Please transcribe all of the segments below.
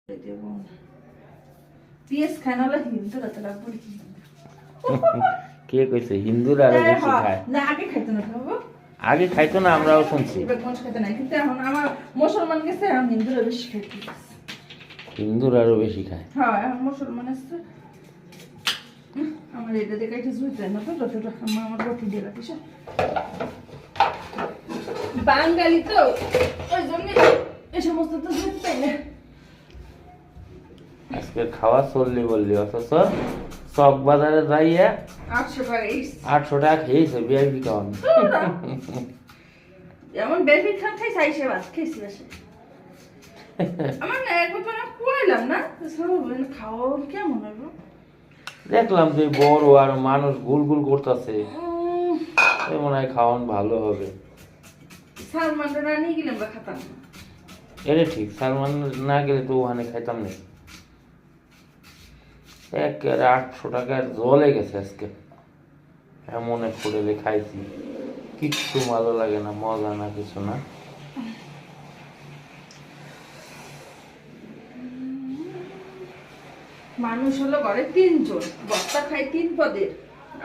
কে কইছে হিন্দুরা আরো বেশি খায়? না আগে খাইতো না বাবা, আগে খাইতো না, আমরাও শুনছি। এবার কোন খাইতো না, কিন্তু এখন আমার মুসলমান গেছে, এখন হিন্দুরা বেশি খাইতে গেছে। হিন্দুরা আরো বেশি খায়। হ্যাঁ এখন মুসলমান আসছে। আমার এটা দেখে একটু জুইতে না তো, যতটা আমার রুটি দিয়ে রাখিস। বাঙালি তো ওই জন্য এই সমস্ত তো জুইতে পাই না। আজকে খাওয়া চললি বললি, অথচ চক বাজারে যাইয়া 800 টাকা 800 টাকা খেয়েছে বিআইপি খাওয়ানো। যেমন বেবি খান খাই সাইসে বাস খেয়েছি বাসে। আমার না একবার তো না কুয়াইলাম না, খাওয়া কেমন হবে? দেখলাম তুই বড় আর মানুষ গুল করতেছে, মনে হয় খাওয়ান ভালো হবে। সালমানটা না নিয়ে গেলাম বা খাতাম না। এটা ঠিক, সালমান না গেলে তো ওখানে খাইতাম না। একেবারে 800 টাকার জলে গেছে আজকে, এমন এক হোটেলে খাইছি, কিচ্ছু ভালো লাগে না, মজা না কিছু না। মানুষ হলো ঘরে 3 জন, বস্তা খাই 3 পদের,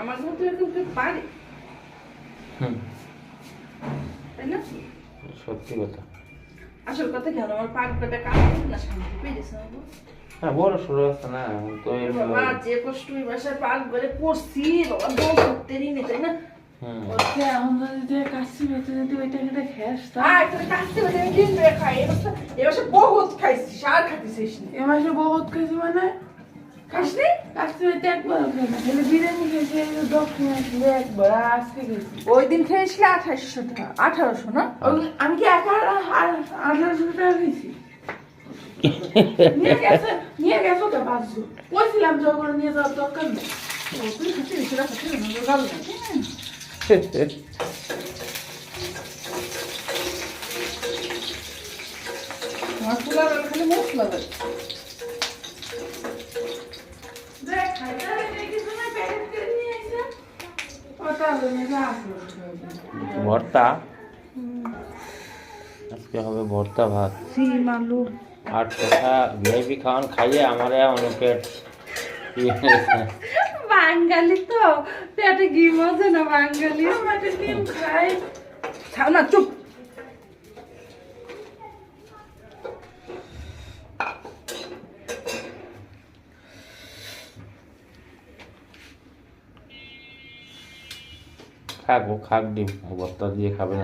আমার মতো এরকম কেউ পারে? তাই না? সত্যি কথা। আসল কথা কেন আমার পাক পেটে কামড় না, শান্তি পেয়েছে না? হ্যাঁ বড় শুরু আছে না তো বাবা যে কষ্ট ওই বাসায় পাক করে পড়ছি বাবা, দম করতেই নেই, তাই না? ওকে আমরা যদি কাশি বেঁচে যদি ওইটা খেতে খেস এটা কাশতে বেঁচে আমি দিন ধরে খাই, এ বাসায় বহুত খাইছি, আর খাইছিস না? এ মাসে বহুত খেয়েছি মানে খাসনি? কাশি বেঁচে একবার খেয়েছি, তাহলে বিরিয়ানি খেয়েছি, দক্ষিণ আসলে একবার আজকে খেয়েছি। ওই দিন খেয়েছিল 2800 টাকা, 1800 না? আমি কি একা 1800 টাকা খেয়েছি? নিয়ে গেছো তো 500, বলছিলাম যখন নিয়ে যাওয়ার দরকার নেই। তুই খাচ্ছি সেটা খাচ্ছি না, গাল না। আমার ফুলা গাল খালি মশলা দেয়। দেখ খাইতে হবে কিছু না, প্যাকেট করে নিয়ে এসে ওটা হবে না, আসলো ভর্তা আজকে হবে, ভর্তা ভাত, সিম আলু 800 টাকা ভিআইপি খাওয়ান খাইয়ে আমারে অনেকের বাঙালি তো পেটে ঘি মজে না, বাঙালি পেটে ডিম খাই। খাও না, চুপ। খাক, ও খাক, ডিম ভর্তা দিয়ে খাবে না।